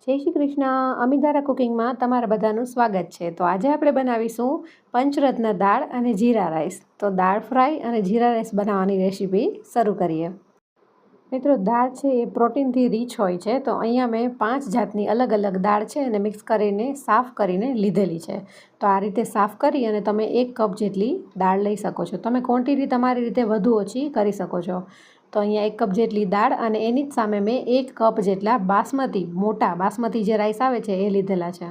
જય શ્રી કૃષ્ણ. અમિતારા કુકિંગમાં તમારા બધાનું સ્વાગત છે. તો આજે આપણે બનાવીશું પંચરત્ન દાળ અને જીરા રાઈસ. તો દાળ ફ્રાય અને જીરા રાઈસ બનાવવાની રેસીપી શરૂ કરીએ. મિત્રો, દાળ છે એ પ્રોટીનથી રીચ હોય છે. તો અહીંયા મેં 5 જાતની અલગ અલગ દાળ છે અને મિક્સ કરીને સાફ કરીને લીધેલી છે. તો આ રીતે સાફ કરી અને તમે 1 કપ જેટલી દાળ લઈ શકો છો. તમે ક્વોન્ટિટી તમારી રીતે વધુ ઓછી કરી શકો છો. તો અહીંયા 1 કપ જેટલી દાળ અને એની જ સામે મેં 1 કપ જેટલા મોટા બાસમતી જે રાઈસ આવે છે એ લીધેલા છે.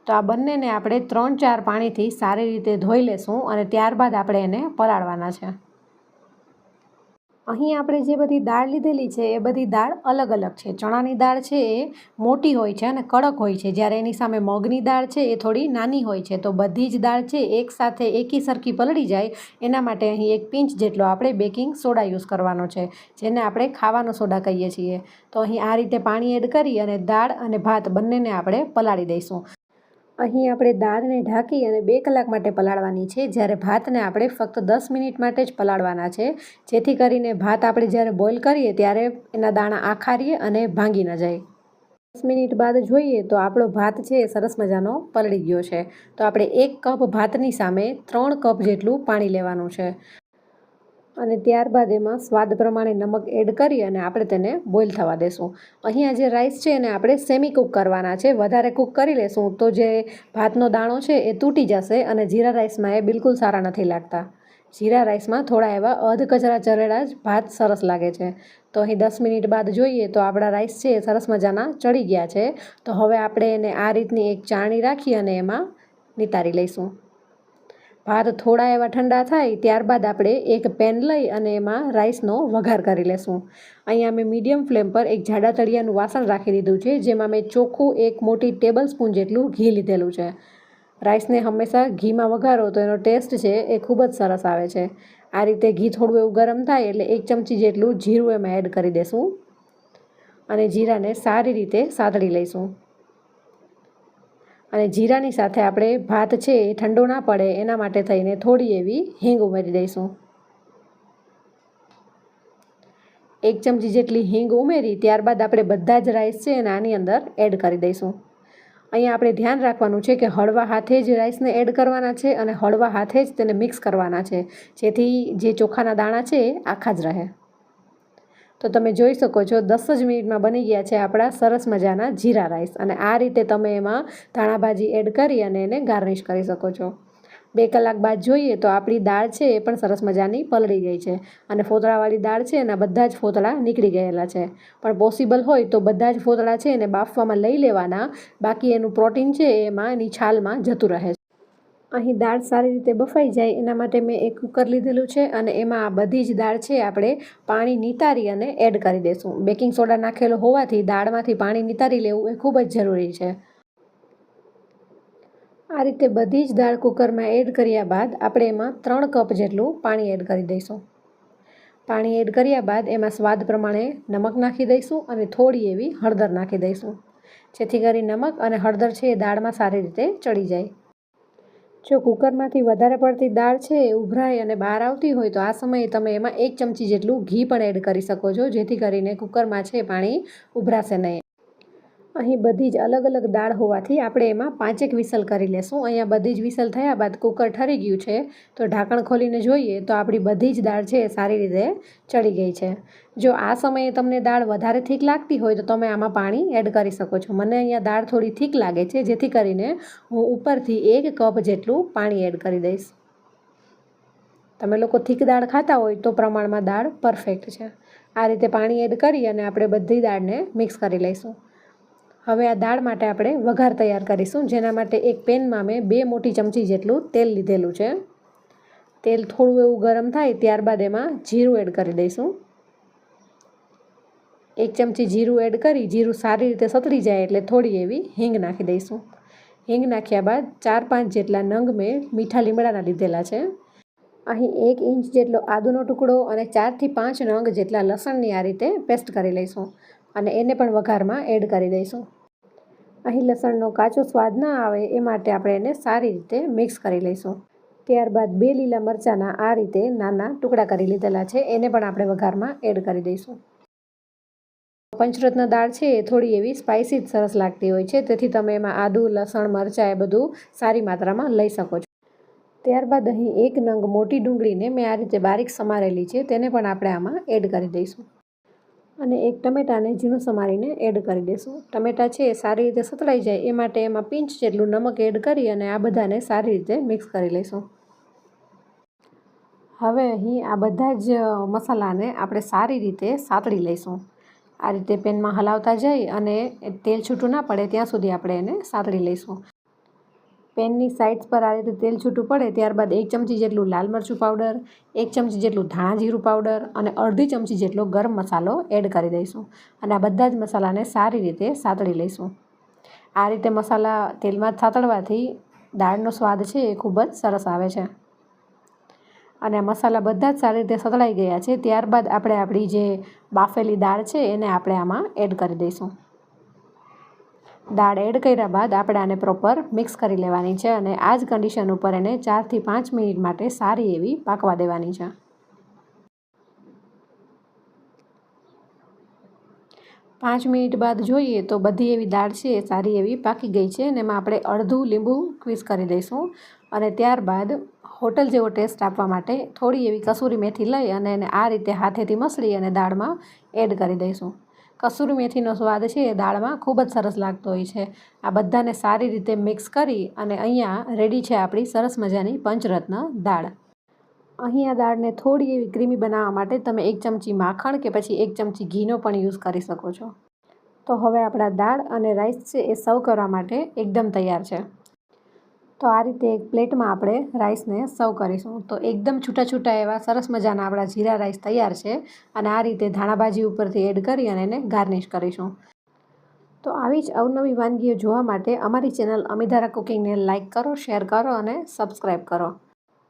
તો આ બંનેને આપણે 3-4 પાણીથી સારી રીતે ધોઈ લેશું અને ત્યારબાદ આપણે એને પલાળવાના છે. અહીં આપણે જે બધી દાળ લીધેલી છે એ બધી દાળ અલગ અલગ છે. ચણાની દાળ છે એ મોટી હોય છે અને કડક હોય છે, જ્યારે એની સામે મગની દાળ છે એ થોડી નાની હોય છે. તો બધી જ દાળ છે એકસાથે એકી સરખી પલળી જાય એના માટે અહીં 1 પિંચ જેટલો આપણે બેકિંગ સોડા યુઝ કરવાનો છે, જેને આપણે ખાવાનો સોડા કહીએ છીએ. તો અહીં આ રીતે પાણી એડ કરી અને દાળ અને ભાત બંનેને આપણે પલાળી દઈશું. અહીં આપણે દાળને ઢાંકી અને 2 કલાક માટે પલાળવાની છે, જ્યારે ભાતને આપણે ફક્ત 10 મિનિટ માટે જ પલાળવાના છે, જેથી કરીને ભાત આપણે જ્યારે બોઇલ કરીએ ત્યારે એના દાણા આખા રહે અને ભાંગી ન જાય. 10 મિનિટ બાદ જોઈએ તો આપણો ભાત છે એ સરસ મજાનો પલળી ગયો છે. તો આપણે 1 કપ ભાતની સામે 3 કપ જેટલું પાણી લેવાનું છે અને ત્યારબાદ એમાં સ્વાદ પ્રમાણે નમક એડ કરી અને આપણે તેને બોઇલ થવા દેશું. અહીંયા જે રાઈસ છે એને આપણે સેમી કૂક કરવાના છે. વધારે કૂક કરી લેશું તો જે ભાતનો દાણો છે એ તૂટી જશે અને જીરા રાઈસમાં એ બિલકુલ સારા નથી લાગતા. જીરા રાઈસમાં થોડા એવા અધકચરા ચરેલા જ ભાત સરસ લાગે છે. તો અહીં 10 મિનિટ બાદ જોઈએ તો આપણા રાઈસ છે એ સરસ મજાના ચડી ગયા છે. તો હવે આપણે એને આ રીતની એક ચાળણી રાખી અને એમાં નિતારી લઈશું. ભાત થોડા એવા ઠંડા થાય ત્યારબાદ આપણે એક પેન લઈ અને એમાં રાઈસનો વઘાર કરી લેશું. અહીંયા મેં મીડિયમ ફ્લેમ પર એક જાડા તળિયાનું વાસણ રાખી દીધું છે, જેમાં મેં ચોખ્ખું 1 મોટી ટેબલ સ્પૂન જેટલું ઘી લીધેલું છે. રાઈસને હંમેશા ઘીમાં વઘારો તો એનો ટેસ્ટ છે એ ખૂબ જ સરસ આવે છે. આ રીતે ઘી થોડું એવું ગરમ થાય એટલે 1 ચમચી જેટલું જીરું એમાં એડ કરી દેશું અને જીરાને સારી રીતે સાતળી લઈશું. અને જીરાની સાથે આપણે ભાત છે એ ઠંડો ના પડે એના માટે થઈને થોડી એવી હિંગ ઉમેરી દઈશું. 1 ચમચી જેટલી હિંગ ઉમેરી ત્યારબાદ આપણે બધા જ રાઈસ છે એને આની અંદર એડ કરી દઈશું. અહીંયા આપણે ધ્યાન રાખવાનું છે કે હળવા હાથે જ રાઈસને એડ કરવાના છે અને હળવા હાથે જ તેને મિક્સ કરવાના છે, જેથી જે ચોખાના દાણા છે એ આખા જ રહે. તો તમે જોઈ શકો છો 10 જ મિનિટમાં બની ગયા છે આપણા સરસ મજાના જીરા રાઈસ. અને આ રીતે તમે એમાં ધાણાભાજી એડ કરી અને એને ગાર્નિશ કરી શકો છો. 2 કલાક બાદ જોઈએ તો આપણી દાળ છે એ પણ સરસ મજાની પલળી ગઈ છે અને ફોતળાવાળી દાળ છે એના બધા જ ફોતળા નીકળી ગયેલા છે. પણ પોસિબલ હોય તો બધા જ ફોતળા છે એને બાફવામાં લઈ લેવાના, બાકી એનું પ્રોટીન છે એમાં એની છાલમાં જતું રહે છે. અહીં દાળ સારી રીતે બફાઈ જાય એના માટે મેં એક કુકર લીધેલું છે અને એમાં આ બધી જ દાળ છે આપણે પાણી નિતારી અને એડ કરી દઈશું. બેકિંગ સોડા નાખેલો હોવાથી દાળમાંથી પાણી નિતારી લેવું એ ખૂબ જ જરૂરી છે. આ રીતે બધી જ દાળ કુકરમાં એડ કર્યા બાદ આપણે એમાં 3 કપ જેટલું પાણી એડ કરી દઈશું. પાણી એડ કર્યા બાદ એમાં સ્વાદ પ્રમાણે નમક નાખી દઈશું અને થોડી એવી હળદર નાખી દઈશું, જેથી કરી નમક અને હળદર છે એ દાળમાં સારી રીતે ચડી જાય. જો કુકરમાંથી વધારે પડતી દાળ છે એ ઉભરાઈ અને બહાર આવતી હોય તો આ સમયે તમે એમાં 1 ચમચી જેટલું ઘી પણ એડ કરી શકો છો, જેથી કરીને કુકરમાં છે પાણી ઉભરાશે નહીં. અહીં બધી જ અલગ અલગ દાળ હોવાથી આપણે એમાં 5 વિસલ કરી લેશું. અહીંયા બધી જ વિસલ થયા બાદ કુકર ઠરી ગયું છે. તો ઢાંકણ ખોલીને જોઈએ તો આપણી બધી જ દાળ છે એ સારી રીતે ચડી ગઈ છે. જો આ સમયે તમને દાળ વધારે થીક લાગતી હોય તો તમે આમાં પાણી એડ કરી શકો છો. મને અહીંયા દાળ થોડી થીક લાગે છે, જેથી કરીને હું ઉપરથી 1 કપ જેટલું પાણી એડ કરી દઈશ. તમે લોકો થીક દાળ ખાતા હોય તો પ્રમાણમાં દાળ પરફેક્ટ છે. આ રીતે પાણી એડ કરી અને આપણે બધી દાળને મિક્સ કરી લઈશું. હવે આ દાળ માટે આપણે વઘાર તૈયાર કરીશું, જેના માટે એક પેનમાં મેં 2 મોટી ચમચી જેટલું તેલ લીધેલું છે. તેલ થોડું એવું ગરમ થાય ત્યારબાદ એમાં જીરું એડ કરી દઈશું. 1 ચમચી જીરું એડ કરી જીરું સારી રીતે સતળી જાય એટલે થોડી એવી હિંગ નાખી દઈશું. હિંગ નાખ્યા બાદ 4-5 જેટલા નંગ મેં મીઠા લીમડાના લીધેલા છે. અહીં 1 ઇંચ જેટલો આદુનો ટુકડો અને 4 થી 5 નંગ જેટલા લસણની આ રીતે પેસ્ટ કરી લઈશું અને એને પણ વઘારમાં એડ કરી દઈશું. અહીં લસણનો કાચો સ્વાદ ના આવે એ માટે આપણે એને સારી રીતે મિક્સ કરી લઈશું. ત્યારબાદ 2 લીલા મરચાંના આ રીતે નાના ટુકડા કરી લીધેલા છે, એને પણ આપણે વઘારમાં એડ કરી દઈશું. પંચરત્ન દાળ છે એ થોડી એવી સ્પાઇસી જ સરસ લાગતી હોય છે, તેથી તમે એમાં આદું, લસણ, મરચાં એ બધું સારી માત્રામાં લઈ શકો છો. ત્યારબાદ અહીં 1 નંગ મોટી ડુંગળીને મેં આ રીતે બારીક સમારેલી છે, તેને પણ આપણે આમાં એડ કરી દઈશું. અને 1 ટમેટાને ઝીણું સમારીને એડ કરી દઈશું. ટમેટા છે એ સારી રીતે સતળાઈ જાય એ માટે એમાં પિંચ જેટલું નમક એડ કરી અને આ બધાને સારી રીતે મિક્સ કરી લઈશું. હવે અહીં આ બધા જ મસાલાને આપણે સારી રીતે સાતળી લઈશું. આ રીતે પેનમાં હલાવતા જઈ અને તેલ છૂટું ના પડે ત્યાં સુધી આપણે એને સાતળી લઈશું. પેનની સાઇડ્સ પર આ રીતે તેલ છૂટું પડે ત્યારબાદ 1 ચમચી જેટલું લાલ મરચું પાવડર, 1 ચમચી જેટલું ધાણા જીરું પાવડર અને અડધી ચમચી જેટલો ગરમ મસાલો એડ કરી દઈશું. અને આ બધા જ મસાલાને સારી રીતે સાતળી લઈશું. આ રીતે મસાલા તેલમાં સાતળવાથી દાળનો સ્વાદ છે એ ખૂબ જ સરસ આવે છે. અને આ મસાલા બધા જ સારી રીતે સતળાઈ ગયા છે. ત્યારબાદ આપણે આપણી જે બાફેલી દાળ છે એને આપણે આમાં એડ કરી દઈશું. દાળ એડ કર્યા બાદ આપણે આને પ્રોપર મિક્સ કરી લેવાની છે અને આ જ કન્ડિશન ઉપર એને 4 થી 5 મિનિટ માટે સારી એવી પાકવા દેવાની છે. 5 મિનિટ બાદ જોઈએ તો બધી એવી દાળ છે એ સારી એવી પાકી ગઈ છે અને એમાં આપણે અડધું લીંબુ સ્ક્વીઝ કરી દઈશું. અને ત્યારબાદ હોટલ જેવો ટેસ્ટ આપવા માટે થોડી એવી કસૂરી મેથી લઈ અને એને આ રીતે હાથેથી મસળી અને દાળમાં એડ કરી દઈશું. કસૂરી મેથીનો સ્વાદ છે એ દાળમાં ખૂબ જ સરસ લાગતો હોય છે. આ બધાને સારી રીતે મિક્સ કરી અને અહીંયા રેડી છે આપણી સરસ મજાની પંચરત્ન દાળ. અહીં આ દાળને થોડી એવી ક્રીમી બનાવવા માટે તમે 1 ચમચી માખણ કે પછી 1 ચમચી ઘીનો પણ યુઝ કરી શકો છો. તો હવે આપણા દાળ અને રાઈસ છે એ સર્વ કરવા માટે એકદમ તૈયાર છે. તો આ રીતે એક પ્લેટમાં આપણે રાઈસને સર્વ કરીશું. તો એકદમ છૂટા છૂટા એવા સરસ મજાના આપણા જીરા રાઈસ તૈયાર છે. અને આ રીતે ધાણાભાજી ઉપરથી એડ કરી અને એને ગાર્નિશ કરીશું. તો આવી જ અવનવી વાનગીઓ જોવા માટે અમારી ચેનલ અમિધારા કુકિંગને લાઇક કરો, શેર કરો અને સબસ્ક્રાઈબ કરો.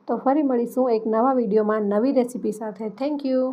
તો ફરી મળીશું એક નવા વિડીયોમાં નવી રેસીપી સાથે. Thank you.